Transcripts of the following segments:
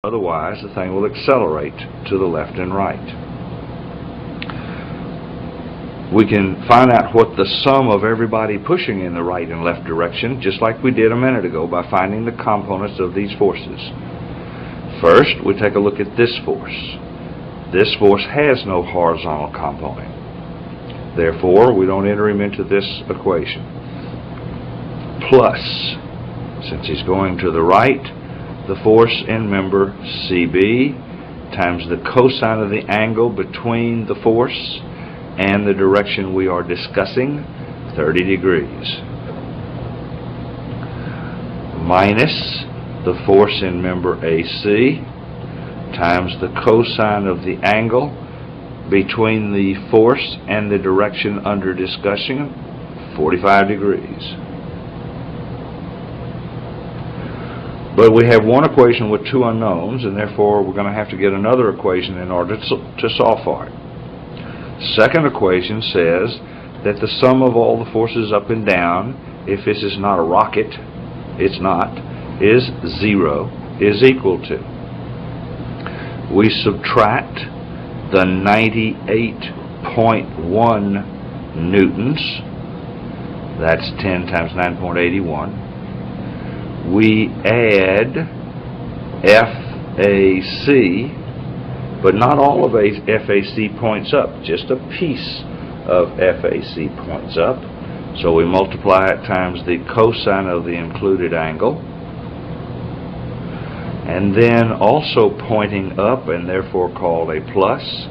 Otherwise, the thing will accelerate to the left and right. We can find out what the sum of everybody pushing in the right and left direction, just like we did a minute ago, by finding the components of these forces. First, we take a look at this force. This force has no horizontal component. Therefore, we don't enter him into this equation. Plus, since he's going to the right, the force in member CB times the cosine of the angle between the force and the direction we are discussing, 30 degrees, minus the force in member AC times the cosine of the angle between the force and the direction under discussion, 45 degrees. But we have one equation with two unknowns, and therefore we're going to have to get another equation in order to solve for it. Second equation says that the sum of all the forces up and down, if this is not a rocket, it's not, is 0, is equal to. We subtract the 98.1 newtons, that's 10 times 9.81. We add FAC, but not all of FAC points up, just a piece of FAC points up. So we multiply it times the cosine of the included angle. And then also pointing up, and therefore called a plus,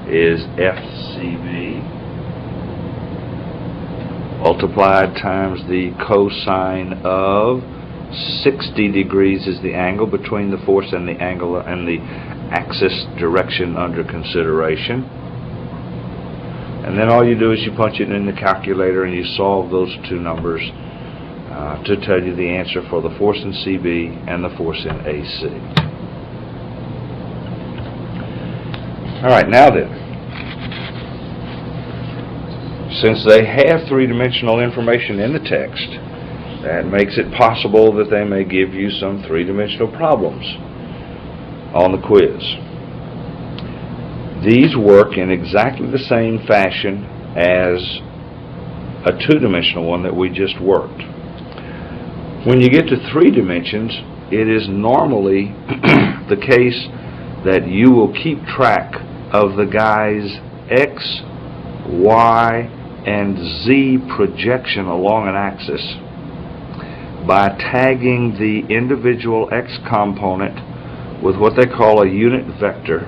is FCB, multiplied times the cosine of 60 degrees is the angle between the force and the angle and the axis direction under consideration. And then all you do is you punch it in the calculator and you solve those two numbers to tell you the answer for the force in CB and the force in AC. Alright, now then, since they have three-dimensional information in the text, that makes it possible that they may give you some three-dimensional problems on the quiz. These work in exactly the same fashion as a two-dimensional one that we just worked. When you get to three dimensions, it is normally the case that you will keep track of the guy's X, Y, and Z projection along an axis by tagging the individual X component with what they call a unit vector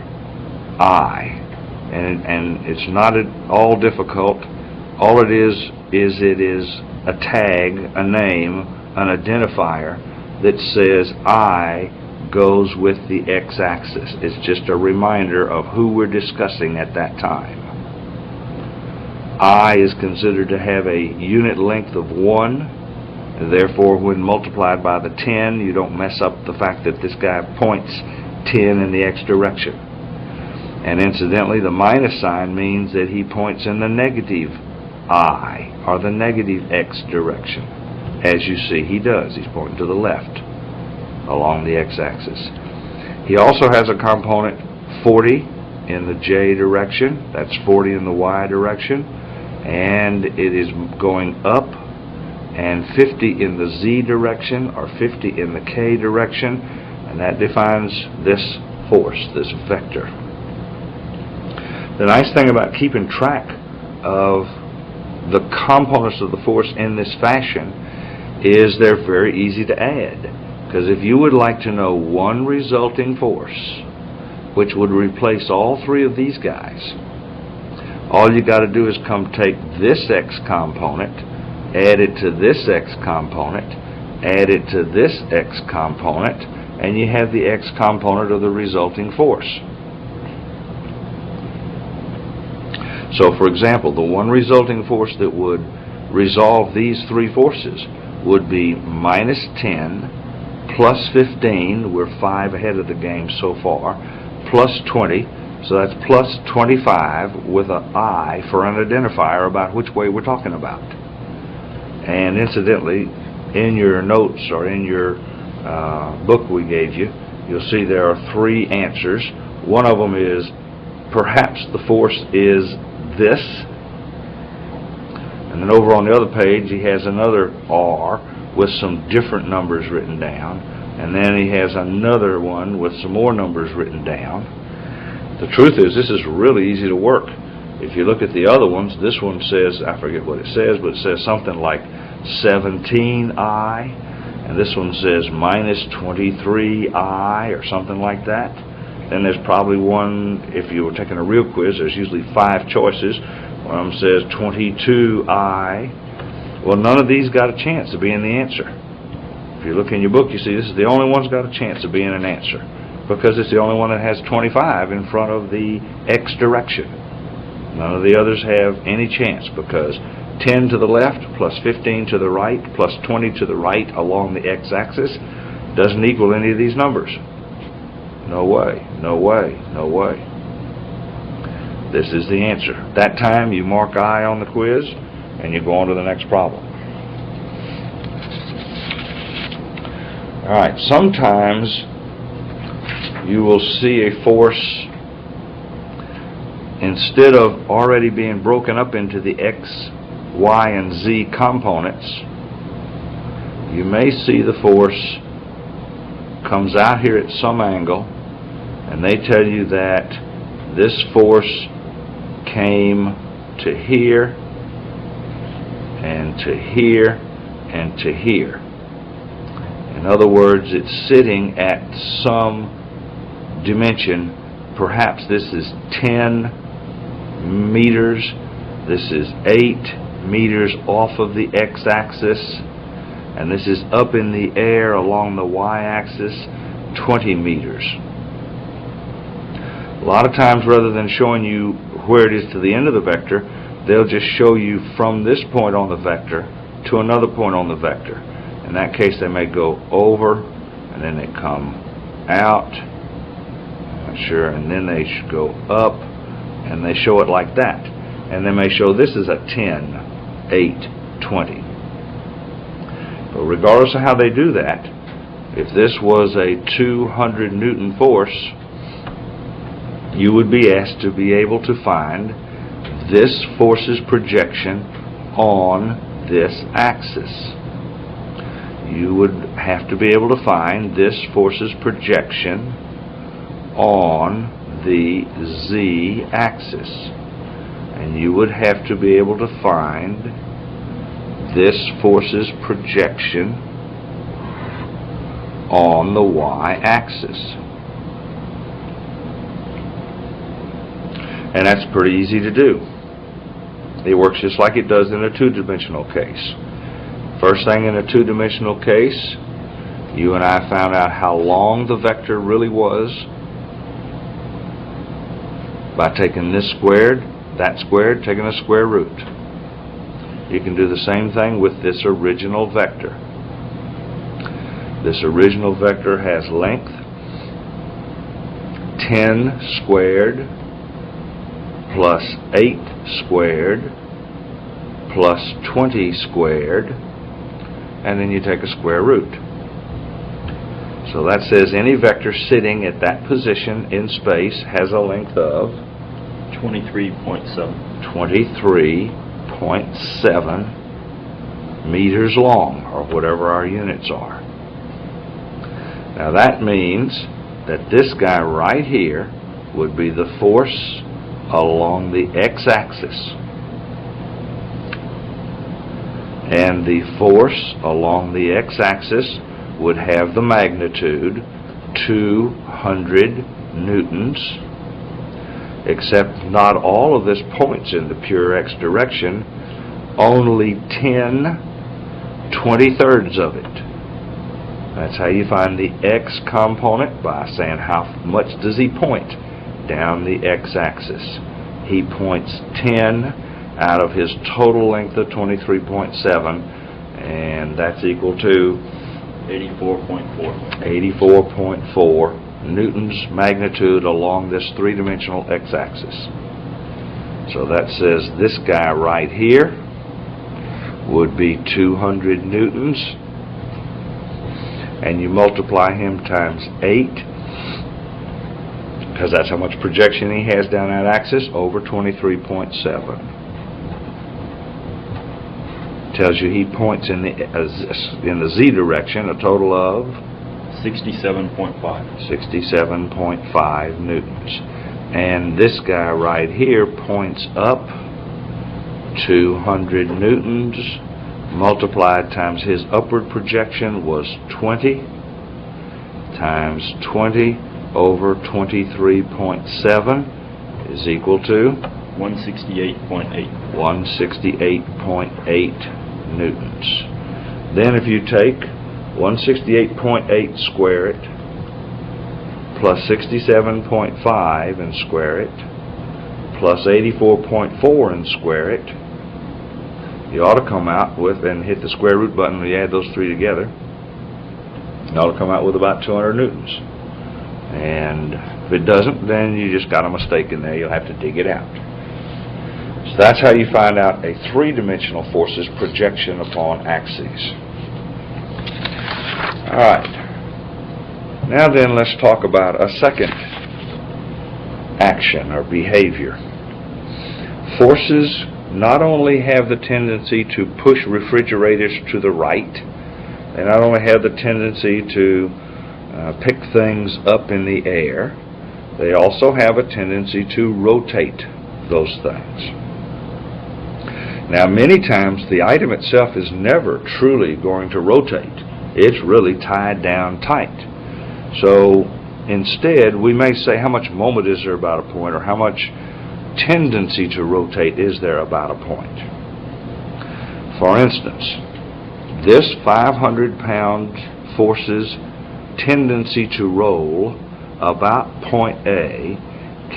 I. And it's not at all difficult. All it is a tag, a name, an identifier that says I goes with the X-axis. It's just a reminder of who we're discussing at that time. I is considered to have a unit length of 1. Therefore, when multiplied by the 10, you don't mess up the fact that this guy points 10 in the X direction. And incidentally, the minus sign means that he points in the negative I, or the negative X direction. As you see, he does. He's pointing to the left along the X-axis. He also has a component 40 in the J direction. That's 40 in the Y direction. And it is going up, and 50 in the Z direction, or 50 in the K direction, and that defines this force, this vector. The nice thing about keeping track of the components of the force in this fashion is they're very easy to add. Because if you would like to know one resulting force which would replace all three of these guys, all you got to do is come take this X component, add it to this X component, add it to this X component, and you have the X component of the resulting force. So for example, the one resulting force that would resolve these three forces would be minus 10 plus 15, we're 5 ahead of the game so far, plus 20, so that's plus 25 with an I for an identifier about which way we're talking about. And incidentally, in your notes or in your book we gave you, you'll see there are three answers. One of them is perhaps the force is this. And then over on the other page he has another R with some different numbers written down. And then he has another one with some more numbers written down. The truth is, this is really easy to work. If you look at the other ones, this one says, I forget what it says, but it says something like 17I. And this one says minus 23I or something like that. Then there's probably one, if you were taking a real quiz, there's usually 5 choices. One of them says 22I. Well, none of these got a chance of being the answer. If you look in your book, you see this is the only one's got a chance of being an answer, because it's the only one that has 25 in front of the X direction. None of the others have any chance, because 10 to the left plus 15 to the right plus 20 to the right along the X-axis doesn't equal any of these numbers. No way, no way, no way. This is the answer. That time you mark I on the quiz and you go on to the next problem. Alright, sometimes you will see a force, instead of already being broken up into the X, Y, and Z components, you may see the force comes out here at some angle, and they tell you that this force came to here, and to here, and to here. In other words, it's sitting at some dimension. Perhaps this is 10 meters, this is 8 meters off of the X-axis, and this is up in the air along the Y-axis 20 meters. A lot of times, rather than showing you where it is to the end of the vector, they'll just show you from this point on the vector to another point on the vector. In that case, they may go over, and then they come out, not sure, and then they should go up, and they show it like that. And they may show this is a 10, 8, 20. But regardless of how they do that, if this was a 200 Newton force, you would be asked to be able to find this force's projection on this axis. You would have to be able to find this force's projection on the Z-axis. And you would have to be able to find this force's projection on the Y-axis. And that's pretty easy to do. It works just like it does in a two-dimensional case. First thing, in a two-dimensional case, you and I found out how long the vector really was by taking this squared, that squared, taking a square root. You can do the same thing with this original vector. This original vector has length 10 squared plus 8 squared plus 20 squared, and then you take a square root. So that says any vector sitting at that position in space has a length of 23.7 meters long, or whatever our units are. Now that means that this guy right here would be the force along the X-axis, and the force along the X-axis would have the magnitude 200 newtons, except not all of this points in the pure X direction, only 10/23 of it. That's how you find the X component, by saying how much does he point down the X-axis. He points 10 out of his total length of 23.7, and that's equal to 84.4 newtons magnitude along this three-dimensional X-axis. So that says this guy right here would be 200 newtons, and you multiply him times 8, because that's how much projection he has down that axis, over 23.7. Tells you he points in the z direction a total of 67.5. 67.5 newtons. And this guy right here points up 200 newtons multiplied times his upward projection was 20 times 20 over 23.7 is equal to 168.8. 168.8 newtons. Then if you take 168.8, square it, plus 67.5 and square it, plus 84.4 and square it, you ought to come out with, and hit the square root button when you add those three together, you ought to come out with about 200 newtons. And if it doesn't, then you just got a mistake in there. You'll have to dig it out. So that's how you find out a three-dimensional forces projection upon axes. Alright. Now then, let's talk about a second action or behavior. Forces not only have the tendency to push refrigerators to the right, they not only have the tendency to pick things up in the air, they also have a tendency to rotate those things. Now, many times the item itself is never truly going to rotate. It's really tied down tight. So instead, we may say how much moment is there about a point, or how much tendency to rotate is there about a point. For instance, this 500-pound force's tendency to roll about point A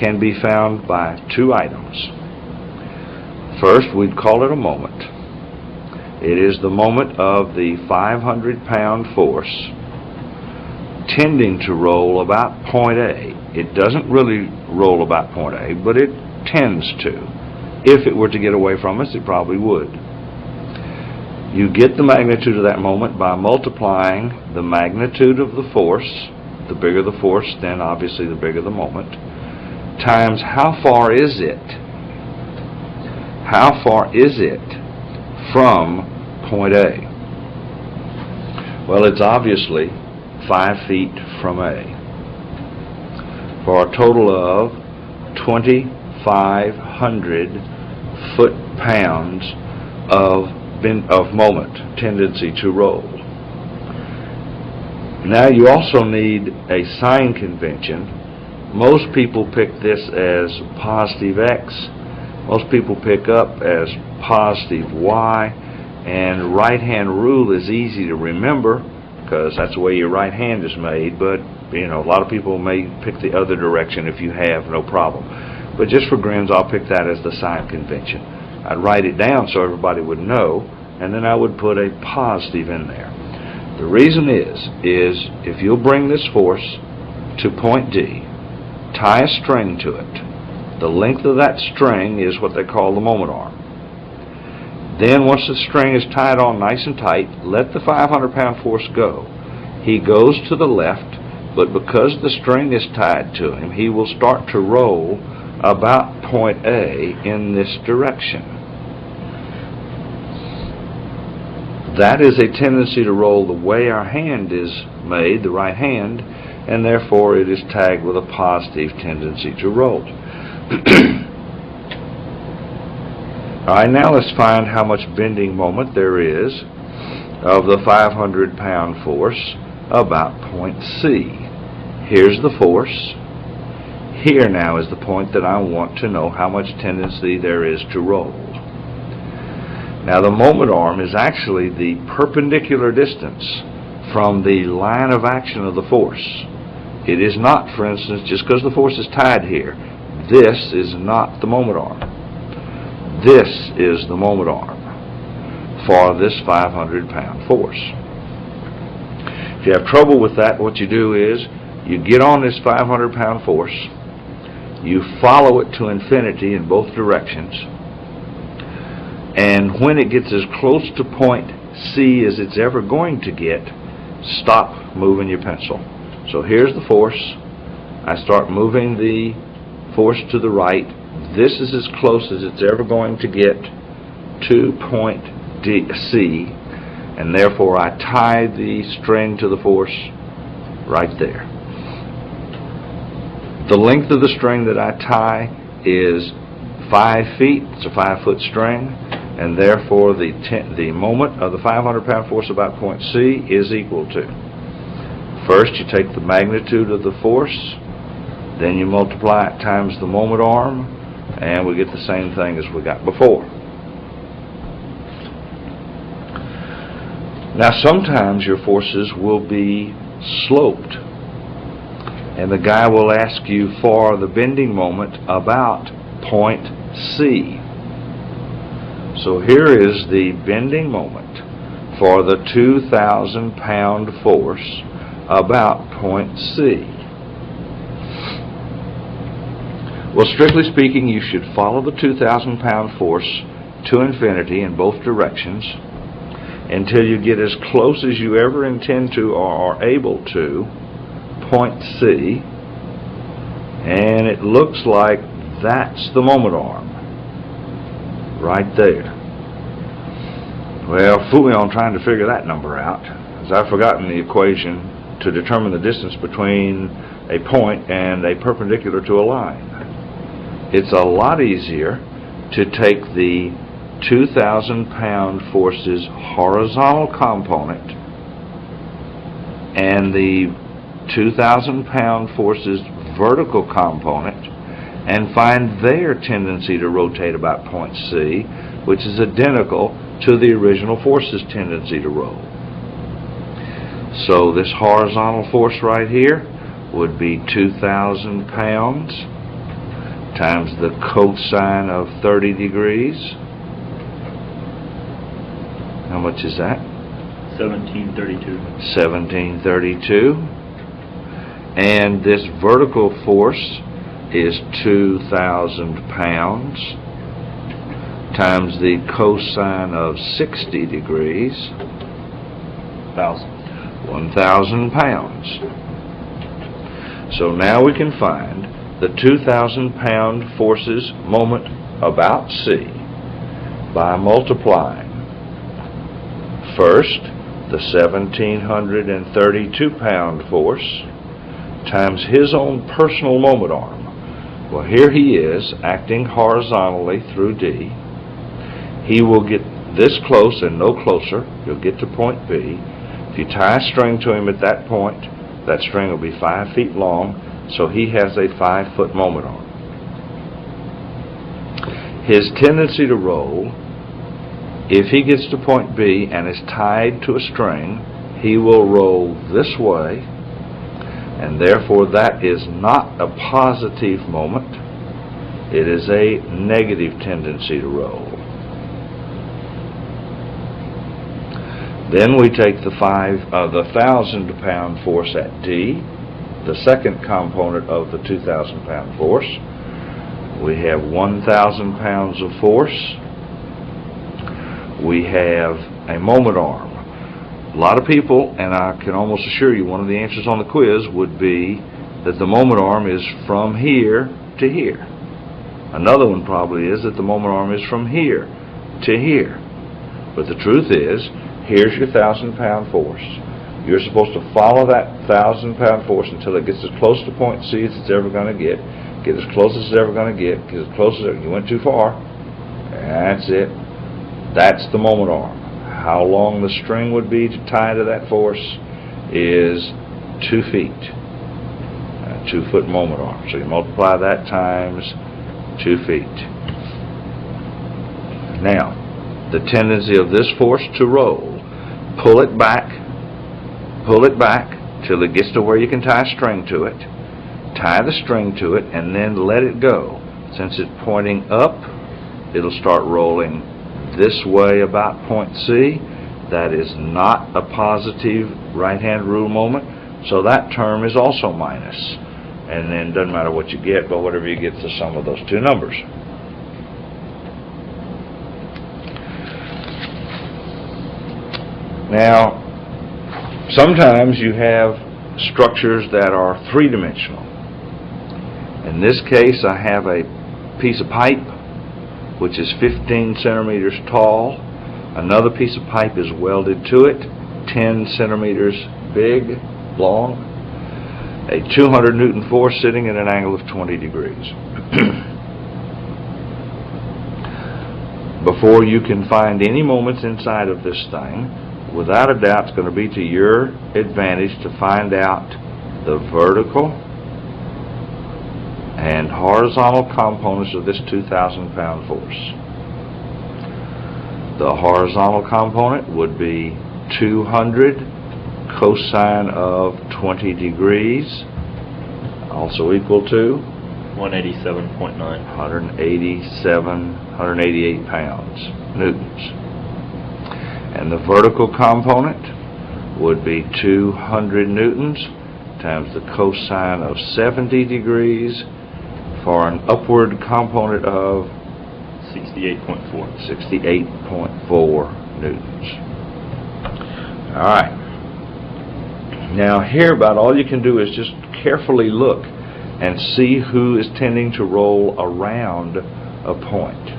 can be found by two items. First, we'd call it a moment. It is the moment of the 500-pound force tending to roll about point A. It doesn't really roll about point A, but it tends to. If it were to get away from us, it probably would. You get the magnitude of that moment by multiplying the magnitude of the force. The bigger the force, then obviously the bigger the moment, times how far is it? How far is it from point A? Well, it's obviously 5 feet from A, for a total of 2,500 foot-pounds of moment, tendency to roll. Now you also need a sign convention. Most people pick this as positive X. Most people pick up as positive Y. And right-hand rule is easy to remember because that's the way your right hand is made. But you know, a lot of people may pick the other direction. If you have, no problem. But just for grins, I'll pick that as the sign convention. I'd write it down so everybody would know, and then I would put a positive in there. The reason is if you'll bring this force to point D, tie a string to it. The length of that string is what they call the moment arm. Then once the string is tied on nice and tight, let the 500-pound force go. He goes to the left, but because the string is tied to him, he will start to roll about point A in this direction. That is a tendency to roll the way our hand is made, the right hand, and therefore it is tagged with a positive tendency to roll. Alright, now let's find how much bending moment there is of the 500-pound force about point C. Here's the force. Here now is the point that I want to know how much tendency there is to roll. Now the moment arm is actually the perpendicular distance from the line of action of the force. It is not, for instance, just because the force is tied here, this is not the moment arm. This is the moment arm for this 500-pound force. If you have trouble with that, what you do is you get on this 500-pound force, you follow it to infinity in both directions, and when it gets as close to point C as it's ever going to get, stop moving your pencil. So here's the force. I start moving the force to the right. This is as close as it's ever going to get to point C, and therefore I tie the string to the force right there. The length of the string that I tie is 5 feet. It's a 5-foot string, and therefore the moment of the 500-pound force about point C is equal to, first you take the magnitude of the force, then you multiply it times the moment arm, and we get the same thing as we got before. Now sometimes your forces will be sloped, and the guy will ask you for the bending moment about point C. So here is the bending moment for the 2,000-pound force about point C. Well, strictly speaking, you should follow the 2,000-pound force to infinity in both directions until you get as close as you ever intend to or are able to point C, and it looks like that's the moment arm right there. Well, fool me on trying to figure that number out, as I've forgotten the equation to determine the distance between a point and a perpendicular to a line. It's a lot easier to take the 2,000-pound force's horizontal component and the 2,000-pound force's vertical component and find their tendency to rotate about point C, which is identical to the original force's tendency to roll. So this horizontal force right here would be 2,000 pounds times the cosine of 30 degrees. How much is that? 1732. 1732. And this vertical force is 2,000 pounds times the cosine of 60 degrees. 1,000 pounds. So now we can find the 2,000-pound force's moment about C by multiplying first the 1,732-pound force times his own personal moment arm. Well, here he is acting horizontally through D. He will get this close and no closer. He'll get to point B. If you tie a string to him at that point, that string will be 5 feet long, so he has a 5-foot moment arm. His tendency to roll, if he gets to point B and is tied to a string, he will roll this way, and therefore that is not a positive moment. It is a negative tendency to roll. Then we take the 1,000-pound force at D, the second component of the 2,000-pound force. We have 1,000 pounds of force. We have a moment arm. A lot of people, and I can almost assure you one of the answers on the quiz would be that the moment arm is from here to here. Another one probably is that the moment arm is from here to here. But the truth is, here's your 1,000-pound force. You're supposed to follow that 1,000-pound force until it gets as close to point C as it's ever going to get as close as it's ever going to get as close as you went too far. That's it. That's the moment arm. How long the string would be to tie to that force is 2 feet. A 2-foot moment arm. So you multiply that times 2 feet. Now, the tendency of this force to roll, pull it back till it gets to where you can tie a string to it, tie the string to it, and then let it go. Since it's pointing up, it'll start rolling this way about point C. That is not a positive right-hand rule moment, so that term is also minus. And then doesn't matter what you get, but whatever you get is the sum of those two numbers. Now, sometimes you have structures that are three-dimensional. In this case, I have a piece of pipe which is 15 centimeters tall. Another piece of pipe is welded to it, 10 centimeters big, long. A 200 Newton force sitting at an angle of 20 degrees. Before you can find any moments inside of this thing, without a doubt it's going to be to your advantage to find out the vertical and horizontal components of this 2,000 pound force. The horizontal component would be 200 cosine of 20 degrees, also equal to 187.9. 188 pounds, newtons. And the vertical component would be 200 newtons times the cosine of 70 degrees for an upward component of 68.4. 68.4 newtons. Alright. Now here about all you can do is just carefully look and see who is tending to roll around a point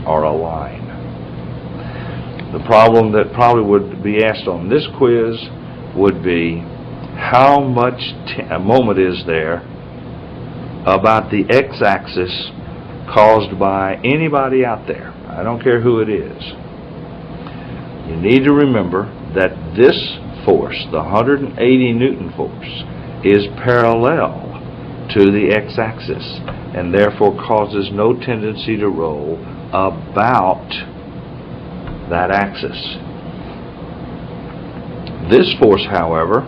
or a line. The problem that probably would be asked on this quiz would be how much moment is there about the x-axis caused by anybody out there. I don't care who it is. You need to remember that this force, the 180 Newton force, is parallel to the x-axis and therefore causes no tendency to roll about that axis. This force, however,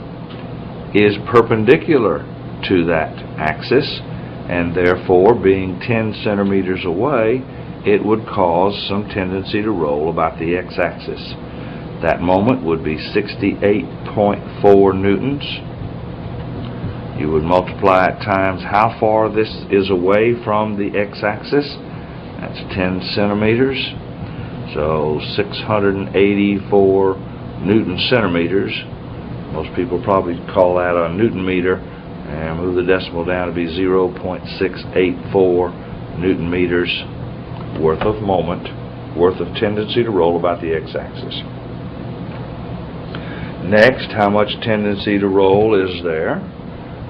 is perpendicular to that axis, and therefore, being 10 centimeters away, it would cause some tendency to roll about the x-axis. That moment would be 68.4 newtons. You would multiply it times how far this is away from the x-axis. That's 10 centimeters. So 684 Newton centimeters. Most people probably call that a Newton meter, and move the decimal down to be 0.684 Newton meters worth of moment, worth of tendency to roll about the x-axis. Next, how much tendency to roll is there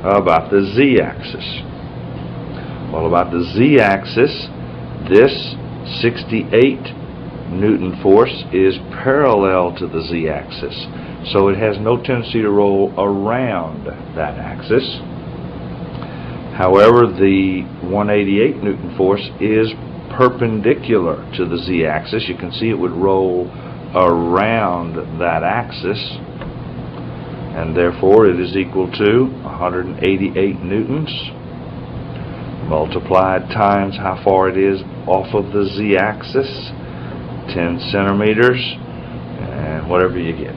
about the z-axis? Well, about the z-axis, this 68 Newton force is parallel to the z-axis, so it has no tendency to roll around that axis. However, the 188 Newton force is perpendicular to the z-axis. You can see it would roll around that axis, and therefore it is equal to 188 newtons multiplied times how far it is off of the z-axis, 10 centimeters, and whatever you get.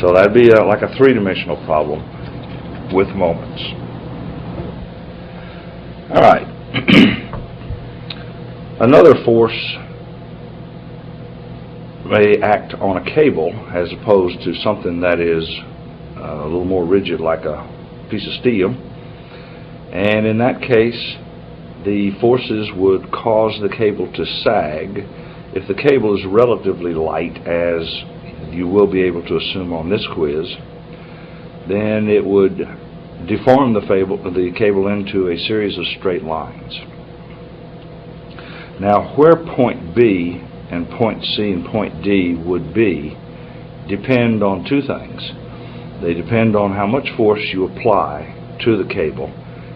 So that'd be like a three-dimensional problem with moments. Alright. Another force may act on a cable as opposed to something that is a little more rigid like a piece of steel, and in that case the forces would cause the cable to sag. If the cable is relatively light, as you will be able to assume on this quiz, then it would deform the cable into a series of straight lines. Now, where point B and point C and point D would be depend on two things. They depend on how much force you apply to the cable,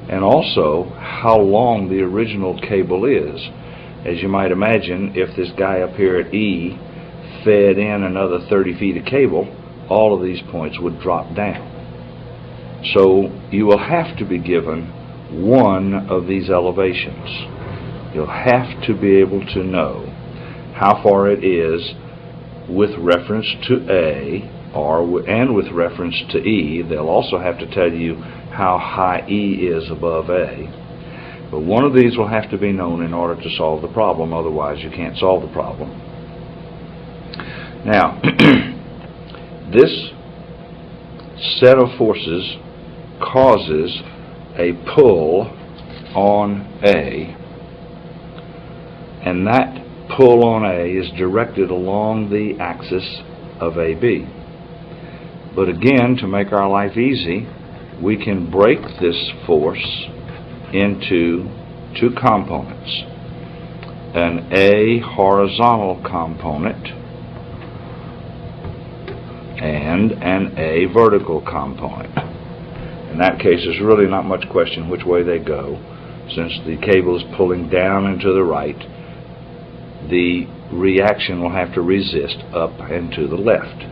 and also how long the original cable is. As you might imagine, if this guy up here at E fed in another 30 feet of cable, all of these points would drop down. So you will have to be given one of these elevations. You'll have to be able to know how far it is with reference to A and with reference to E. They'll also have to tell you how high E is above A. But one of these will have to be known in order to solve the problem, otherwise you can't solve the problem. Now, this set of forces causes a pull on A, and that pull on A is directed along the axis of AB. But again, to make our life easy, we can break this force into two components: an A horizontal component and an A vertical component. In that case, there's really not much question which way they go. Since the cable is pulling down and to the right, the reaction will have to resist up and to the left.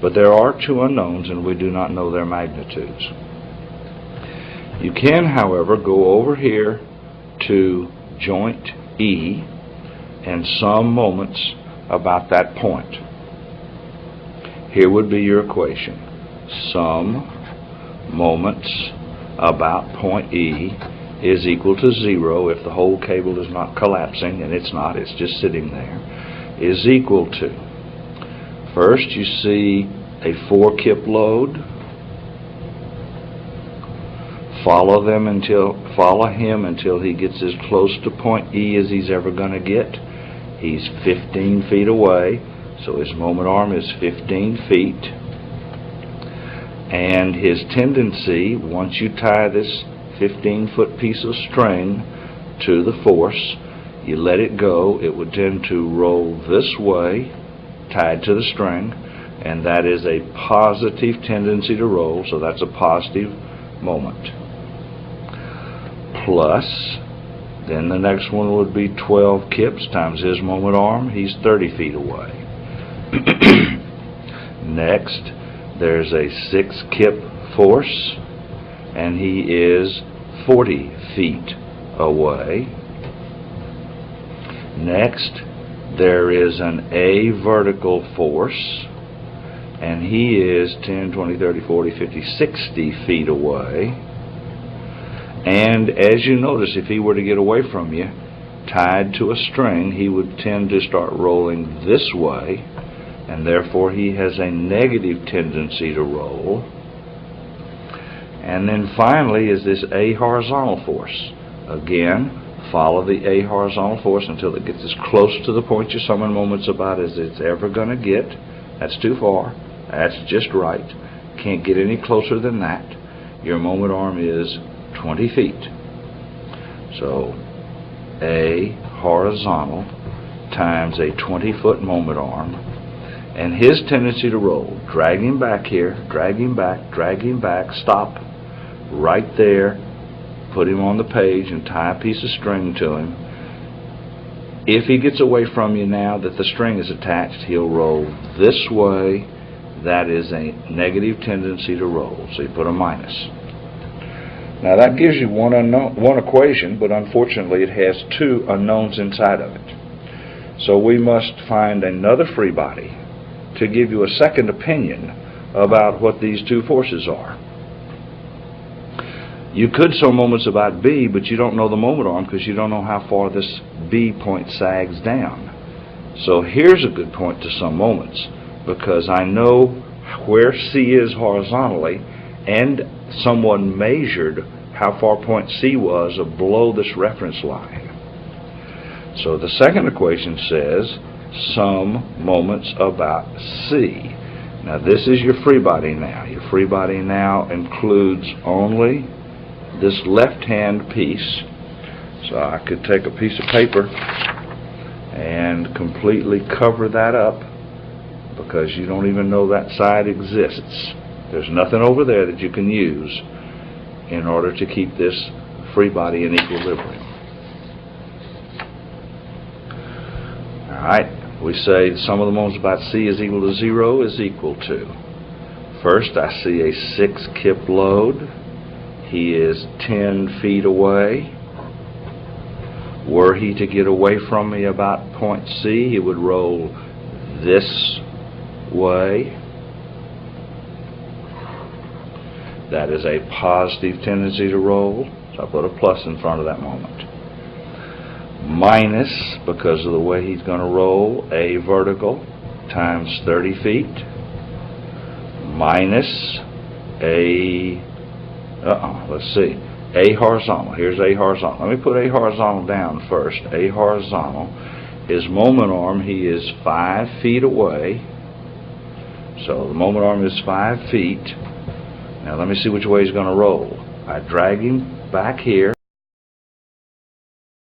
But there are two unknowns, and we do not know their magnitudes. You can, however, go over here to joint E and sum moments about that point. Here would be your equation. Sum moments about point E is equal to 0 if the whole cable is not collapsing, and it's not, it's just sitting there, is equal to, first you see a 4-kip load. Follow him until he gets as close to point E as he's ever going to get. He's 15 feet away, so his moment arm is 15 feet. And his tendency, once you tie this 15-foot piece of string to the force, you let it go, it would tend to roll this way, tied to the string, and that is a positive tendency to roll, so that's a positive moment. Plus, then the next one would be 12 kips times his moment arm. He's 30 feet away. Next, there's a 6-kip force, and he is 40 feet away. Next, there is an A vertical force, and he is 10, 20, 30, 40, 50, 60 feet away. And as you notice, if he were to get away from you, tied to a string, he would tend to start rolling this way, and therefore he has a negative tendency to roll. And then finally is this A horizontal force. Again, follow the A horizontal force until it gets as close to the point you're summing moments about as it's ever going to get. That's too far. That's just right. Can't get any closer than that. Your moment arm is 20 feet. So A horizontal times a 20-foot moment arm, and his tendency to roll, drag him back here, drag him back, stop right there, put him on the page and tie a piece of string to him. If he gets away from you now that the string is attached, he'll roll this way. That is a negative tendency to roll, so you put a minus. Now that gives you one equation, but unfortunately it has two unknowns inside of it. So we must find another free body to give you a second opinion about what these two forces are. You could sum moments about B, but you don't know the moment arm because you don't know how far this B point sags down. So here's a good point to sum moments, because I know where C is horizontally, and someone measured how far point C was below this reference line. So the second equation says sum moments about C. Now this is your free body now. Your free body now includes only this left-hand piece. So I could take a piece of paper and completely cover that up, because you don't even know that side exists. There's nothing over there that you can use in order to keep this free body in equilibrium. Alright, we say the sum of the moments about C is equal to 0 is equal to, first I see a 6-kip load. He is 10 feet away. Were he to get away from me about point C, he would roll this way. That is a positive tendency to roll, so I put a plus in front of that moment. Minus, because of the way he's going to roll, A vertical times 30 feet minus a Let's see. A horizontal. Here's A horizontal. Let me put A horizontal down first. A horizontal. His moment arm, he is 5 feet away. So the moment arm is 5 feet. Now let me see which way he's going to roll. I drag him back here.